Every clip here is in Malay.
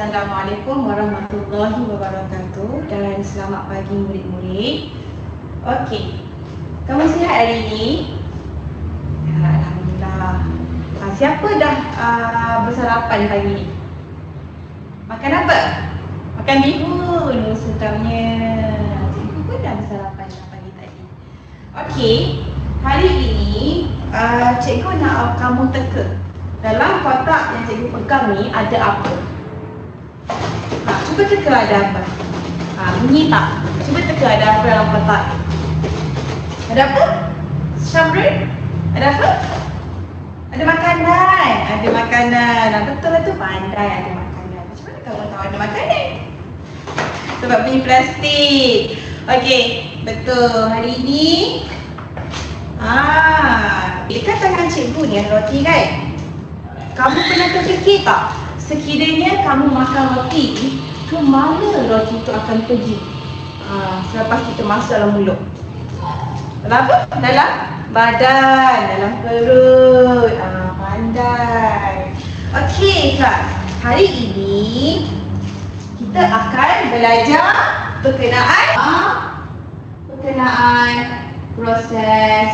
Assalamualaikum warahmatullahi wabarakatuh dan selamat pagi murid-murid. Okey, kamu sihat hari ini? Ya, Alhamdulillah. Siapa dah bersarapan pagi ni? Makan apa? Makan bihun seterusnya. Cikgu pun dah bersarapan pagi tadi. Okey, hari ini cikgu nak kamu teka. Dalam kotak yang cikgu pegang ni ada apa? Cuba teka ada apa? Bunyi tak? Cuba teka ada apa dalam kotak? Ada apa? Syamrin? Ada apa? Ada makanan. Ada makanan. Betul lah tu, pandai ada makanan. Macam mana kamu tahu ada makanan? Sebab bunyi plastik. Okey, betul. Hari ini dekat tangan cikgu ni ada roti kan? Kamu pernah terfikir tak? Sekiranya kamu makan roti ni, ke mana roti itu akan pergi? Selepas kita masuk dalam mulut. Dalam apa? Dalam badan, dalam perut. Pandai. Okey kelas, hari ini kita akan belajar berkenaan proses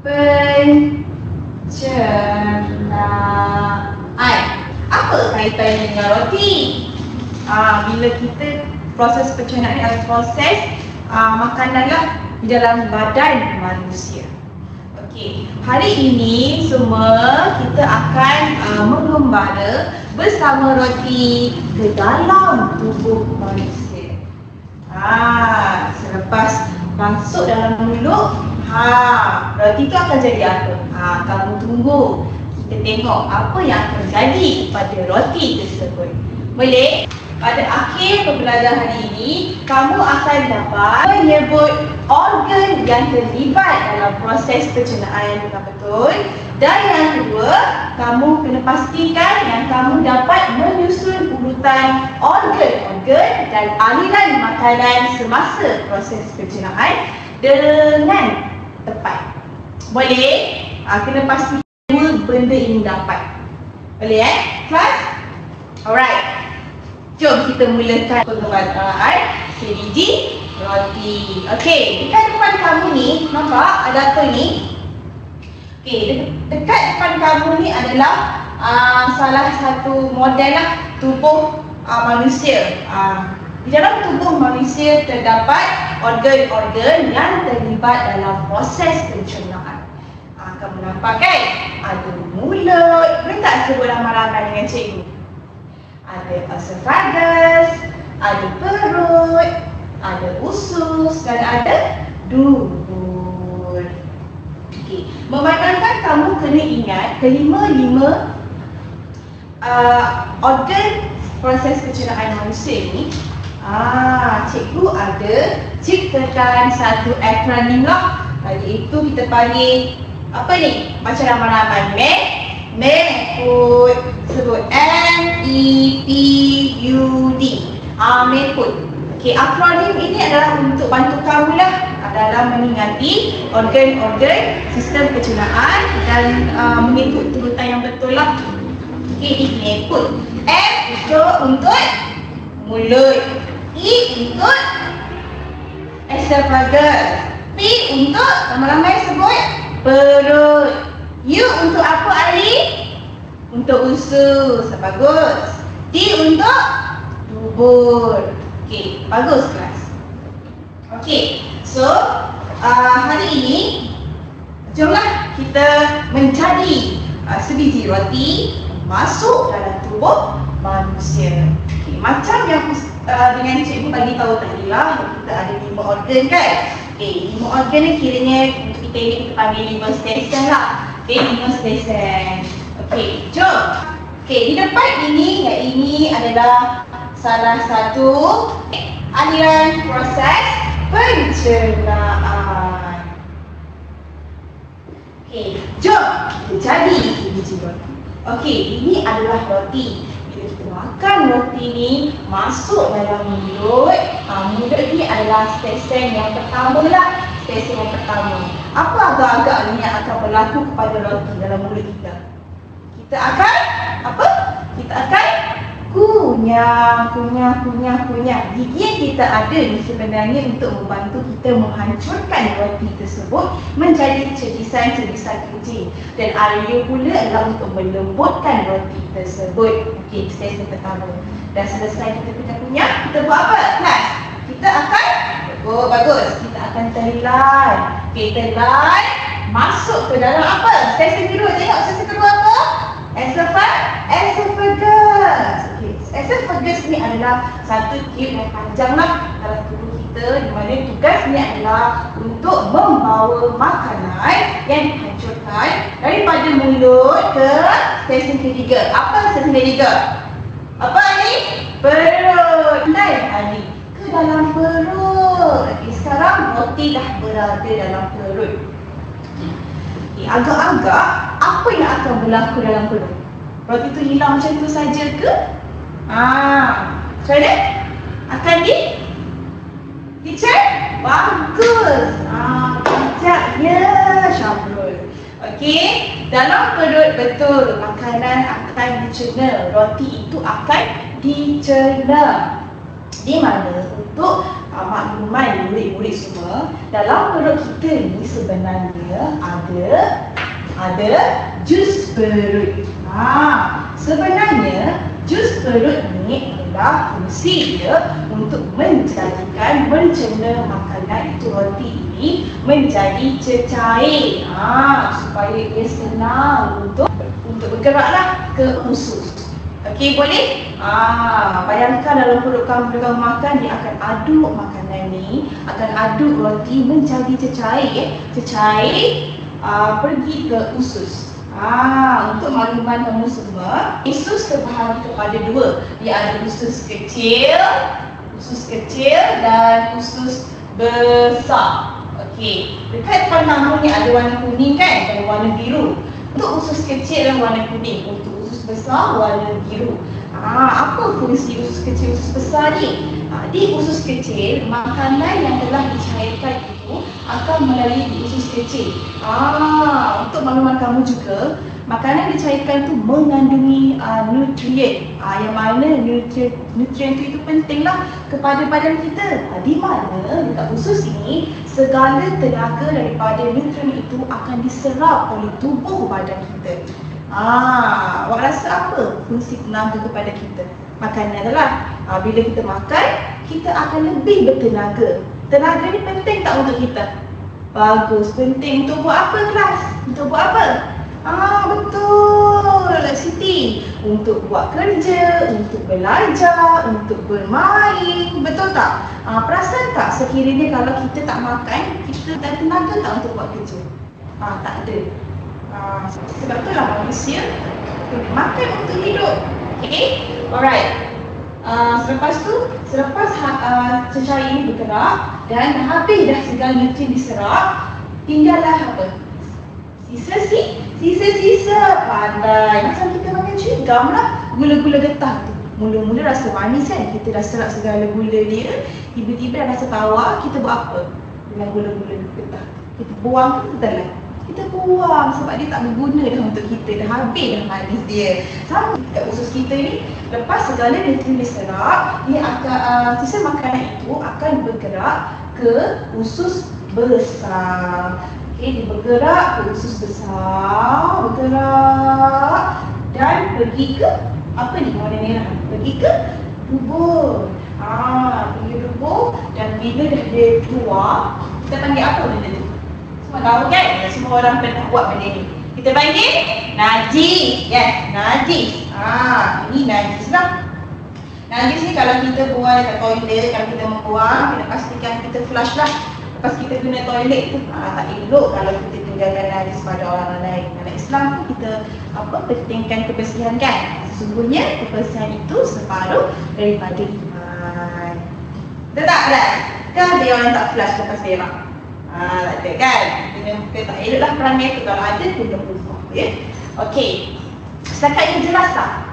pencernaan. Apa kaitannya dengan roti? Bila kita proses pencernaan adalah proses makananlah di dalam badan manusia. Okey, hari ini semua kita akan mengembara bersama roti ke dalam tubuh manusia. Selepas masuk dalam mulut, roti itu akan jadi apa? Kamu tunggu. Kita tengok apa yang akan terjadi pada roti tersebut. Boleh? Pada akhir pembelajaran hari ini, kamu akan dapat menyebut organ yang terlibat dalam proses pencernaan dengan betul. Dan yang kedua, kamu kena pastikan yang kamu dapat menyusun urutan organ-organ dan aliran makanan semasa proses pencernaan dengan tepat. Boleh? Kena pastikan dua benda ini dapat. Boleh kelas? Alright. Jom kita mulakan pengembaraan sebiji roti. Okey, dekat depan kamu ni, nampak ada apa ni? Okey, dekat depan kamu ni adalah salah satu model lah tubuh manusia. Di dalam tubuh manusia terdapat organ-organ yang terlibat dalam proses pencernaan. Kamu nampak kan? Ada mulut. Boleh tak sebut ramai-ramai dengan cikgu? Ada esophagus, ada perut, ada usus dan ada dubur. Okey, memandangkan kamu kena ingat kelima-lima organ proses pencernaan manusia ni. Cikgu ada ciptakan satu akronim lah. Iaitu kita panggil apa ni? Baca ramai-ramai. MEPUD. Sebut MEPUD. MEPUD. Okey, akronim ini adalah untuk bantu kamu lah dalam mengingati organ-organ sistem pencernaan dan mengikut urutan yang betul lah. Okey, ini MEPUD. M untuk mulut. E untuk esophagus. P untuk ramai-ramai sebut perut. U untuk apa Ali? Untuk usus. Bagus. D untuk dubur. Okey, bagus kelas. Okey, so hari ini jomlah kita mencari sebiji roti masuk dalam tubuh manusia. Okay, macam yang dengan cikgu bagi tahu tadi lah, kita ada 5 organ kan. Okay, 5 organ ni kiranya untuk kita ini kita panggil 5 stesen lah. Okay, 5 stesen. Okay, jom. Okay, di depan ini, yang ini adalah salah satu aliran proses pencernaan. Okay, jom kita cari biji roti. Okay, ini adalah roti. Bila kita makan roti ni masuk dalam mulut, mulut ni adalah stesen yang pertama lah. Stesen yang pertama. Apa agak-agak yang akan berlaku kepada roti dalam mulut kita? Kita akan apa? Kita akan kunyah. Gigi yang kita ada ni sebenarnya untuk membantu kita menghancurkan roti tersebut menjadi cebisan-cebisan kecil. Dan area pula adalah untuk melembutkan roti tersebut. Okey, stesen pertama. Dah selesai kita kunyah, kita buat apa? Kelas? Kita akan, bagus. Kita akan telan. Okey, telan. Masuk ke dalam apa? Stesen kedua. Tengok stesen kedua apa? Esophagus. Okay. Esophagus ni adalah satu tube yang panjang lah dalam tubuh kita, di mana tugasnya adalah untuk membawa makanan yang dihancurkan daripada mulut ke stesen ketiga. Apa stesen ketiga? Apa ni? Perut. Ali ke dalam perut. Okay, sekarang roti dah berada dalam perut. Agak-agak apa yang akan berlaku dalam perut? Roti tu hilang macam tu saja ke? Macam mana? Akan dicek? Bagus. Bijaknya Syamrul. Okey, dalam perut betul makanan akan dicerna. Roti itu akan dicerna. Di mana untuk makluman murid-murid semua, dalam perut kita ni sebenarnya ada jus perut. Sebenarnya jus perut ni adalah fungsi dia untuk mencerna makanan itu, roti ini menjadi cecair, supaya dia senang untuk bergeraklah ke usus. Okey, boleh? Bayangkan dalam perut kamu makan, dia akan aduk makanan ni, akan aduk roti menjadi cecair. Cecair pergi ke usus. Untuk makluman kamu semua, usus terbahagi kepada dua. Dia ada usus kecil dan usus besar. Okey, dekat depan kamu ni ada warna kuning kan, dan warna biru. Untuk usus kecil dan warna kuning, untuk usus besar warna biru. Apa fungsi usus kecil, usus besar ni? Di usus kecil, makanan yang telah dicairkan itu akan melalui di usus kecil. Untuk makluman kamu juga, makanan dicairkan itu mengandungi nutrien. Yang mana nutrien itu pentinglah kepada badan kita. Di mana dekat usus ini, segala tenaga daripada nutrien itu akan diserap oleh tubuh badan kita. Awak rasa apa fungsi tenaga kepada kita? Makanan adalah bila kita makan, kita akan lebih bertenaga. Tenaga ni penting tak untuk kita? Bagus, penting. Untuk buat apa kelas? Untuk buat apa? Betul Siti. Untuk buat kerja, untuk belajar, untuk bermain. Betul tak? Perasan tak sekiranya kalau kita tak makan, kita tak tenaga tak untuk buat kerja? Tak ada. Sebab itulah manusia makan untuk hidup. Okay? Alright. Selepas cecair ini bergerak dan habis dah segala nutrien diserap, tinggallah apa? Sisa. Pandai. Macam kita makan cigam lah, gula-gula getah tu. Mula-mula rasa manis kan, kita dah serap segala gula dia, tiba-tiba dah rasa tawar, kita buat apa dengan gula-gula getah? Kita buang ke kita telan? Kita buang sebab dia tak berguna dah untuk kita, dah habis dah manis dia. Sama kat usus kita ni, lepas segala nutrien diserap, dia akan sisa makanan itu akan bergerak ke usus besar. Okey, dia bergerak ke usus besar, bergerak dan pergi ke apa ni warna merah? Pergi ke tubuh. Pergi ke tubuh, dan bila dah dia keluar, kita panggil apa benda tu? Semua tahu kan? Semua orang pernah buat benda ni. Kita panggil najis. Yes, najis. Ini najis lah. Najis ni kalau kita buang dekat toilet, kalau kita membuang, kita pastikan kita flush lah. Lepas kita guna toilet tu, tak elok kalau kita tinggalkan najis pada orang lain. Dalam Islam tu kita pentingkan kebersihan kan? Sesungguhnya kebersihan itu separuh daripada iman. Betul tak kan? Kan ada orang tak flush lepas berak? Tak ada kan? Kita tak elok lah perangai tu. Kalau ada pun dah berubah. Okey, setakat ini jelas tak?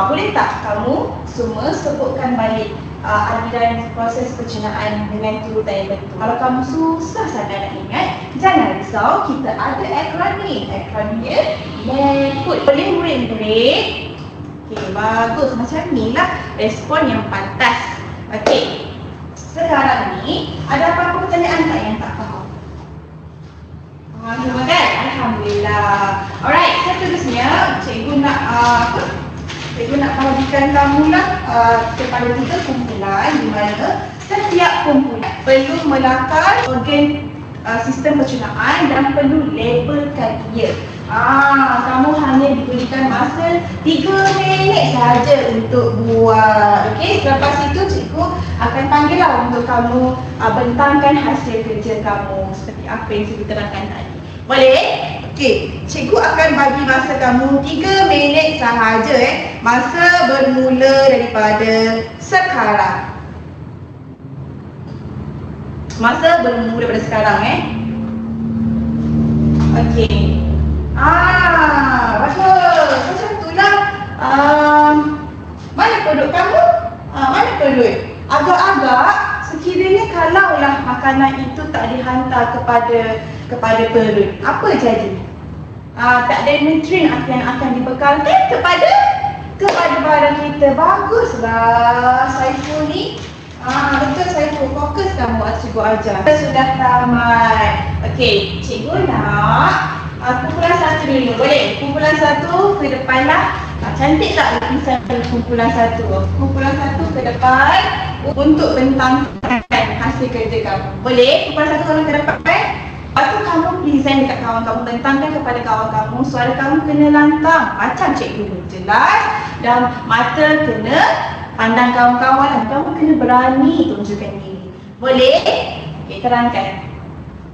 Boleh tak kamu semua sebutkan balik aliran proses pencernaan dengan turutan yang betul? Kalau kamu susah sangat nak ingat, jangan risau, kita ada akronim. Akronimnya MEKUT. Boleh murid-murid? Okey, bagus. Macam ni lah respon yang pantas. Okey. Sekarang ni ada apa-apa pertanyaan tak yang tak faham? Semua kan? Alhamdulillah. Alright, seterusnya cikgu nak cikgu nak bahagikan kamu lah kepada 3 kumpulan di mana setiap kumpulan perlu melakar organ sistem pencernaan dan perlu labelkan ia. Kamu hanya diberikan masa 3 minit sahaja untuk buat. Okey, selepas itu cikgu akan panggil lah untuk kamu bentangkan hasil kerja kamu seperti apa yang cikgu terangkan tadi. Boleh? Okey, cikgu akan bagi masa kamu 3 minit sahaja Masa bermula daripada sekarang. Masa bermula daripada sekarang Okey. Bagus. Macam itulah. Mana perut kamu? Mana perut? Agak-agak sekiranya kalaulah makanan itu tak dihantar kepada perut, apa jadi? Tak ada nutrien yang akan dibekalkan kepada badan kita. Baguslah Saiful ni. Betul Saiful, fokus kamu cikgu ajar. Kita sudah tamat. Okey, cikgu nak kumpulan 1 dulu, boleh? Kumpulan 1 ke depan lah. Cantik tak lukisan kumpulan 1? Kumpulan 1 ke depan untuk bentangkan hasil kerja kamu. Boleh? Kumpulan 1 tolong ke depan. Lepas tu kamu present dekat kawan kamu, bentangkan kepada kawan kamu. Suara kamu kena lantang macam cikgu ni, jelas. Dan mata kena pandang kawan-kawan dan kamu kena berani tunjukkan diri. Boleh? Okey, terangkan.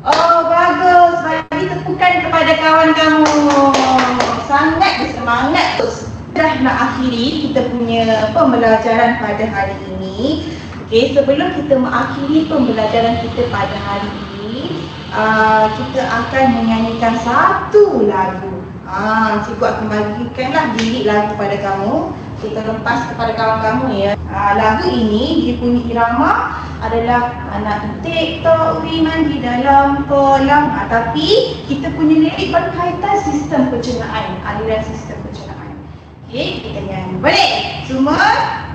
Oh, bagus. Bagi tepukan kepada kawan kamu. Sangat bersemangat. Dah nak akhiri kita punya pembelajaran pada hari ini. Okey, sebelum kita mengakhiri pembelajaran kita pada hari ini, kita akan menyanyikan satu lagu. Cikgu akan bagikanlah lirik lagu pada kamu. Kita lepas kepada kawan kamu ya. Lagu ini dia punya irama adalah anak TikTok Wiman di dalam kolam. Tapi kita punya lirik berkaitan sistem pencernaan, aliran sistem pencernaan. Okey, kita nyanyi. Boleh? Semua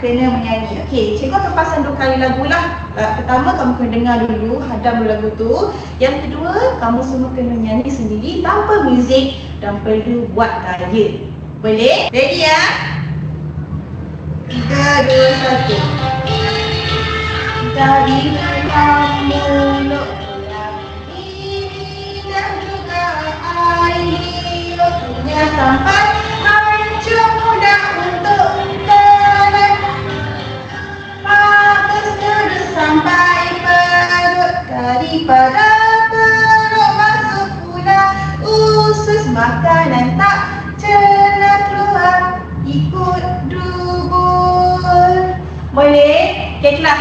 kena menyanyi. Okey, cikgu akan pasang 2 kali lagu lah. Pertama kamu kena dengar dulu, hadam dulu lagu tu. Yang kedua, kamu semua kena menyanyi sendiri tanpa muzik dan perlu buat gaya. Boleh? Ready ya? 3, 2, 1. Dari dalam mulut ini dan juga air punya sampai hancur mudah untuk telan. Bagus terus sampai perut, daripada perut masuk pula usus, makanan tak cerna keluar ikut dubur. Boleh? Okey, kelas.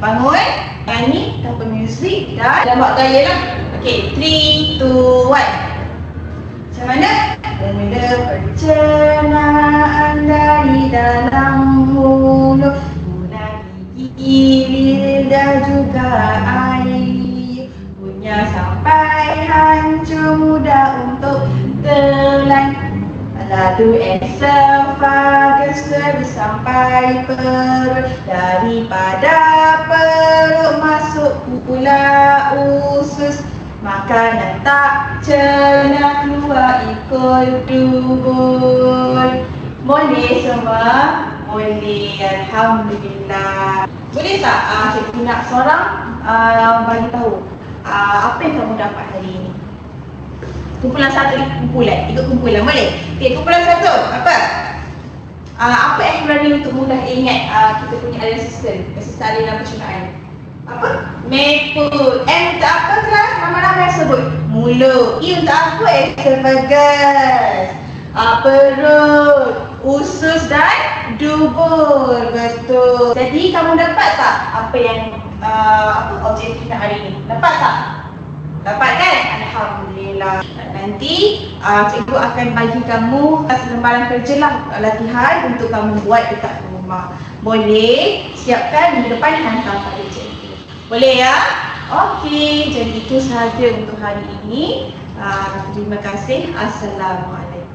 Bangun. Nyanyi tanpa muzik dan buat gaya lah. Okey, 3, 2, 1. Macam mana? Mula pencernaan dari dalam mulut, guna gigi, lidah juga air, punya sampai hancur mudah untuk telan. Lalu esofagus terus sampai perut, daripada perut masuk pula usus, makanan tak cerna keluar ikut dubur. Boleh semua? Boleh, alhamdulillah. Boleh tak cikgu nak seorang bagi tahu apa yang kamu dapat hari ini? Kumpulan 1 ni kumpulan, 3 kumpulan, boleh? Okey, kumpulan 1, apa? Apa akronim untuk mudah ingat kita punya aliran sistem aliran pencernaan? Apa? Maple. M untuk apa kelas? Nama-nama yang sebut. Mulut. I untuk apa? Esophagus. Perut, usus dan dubur. Betul. Jadi kamu dapat tak apa yang objektif hari ini? Dapat tak? Dapat kan? Alhamdulillah. Nanti cikgu akan bagi kamu lembaran kerja lah, latihan untuk kamu buat dekat rumah. Boleh? Siapkan minggu depan hantar pada cikgu. Boleh ya? Okey, jadi itu sahaja untuk hari ini. Terima kasih. Assalamualaikum.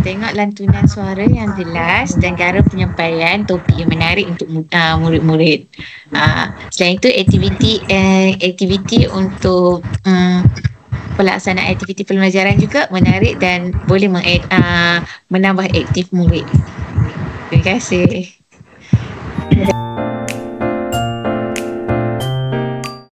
tengok lantunan suara yang jelas dan cara penyampaian topik yang menarik untuk murid-murid. Selain itu aktiviti untuk pelaksanaan aktiviti pembelajaran juga menarik dan boleh menambah aktif murid. Terima kasih.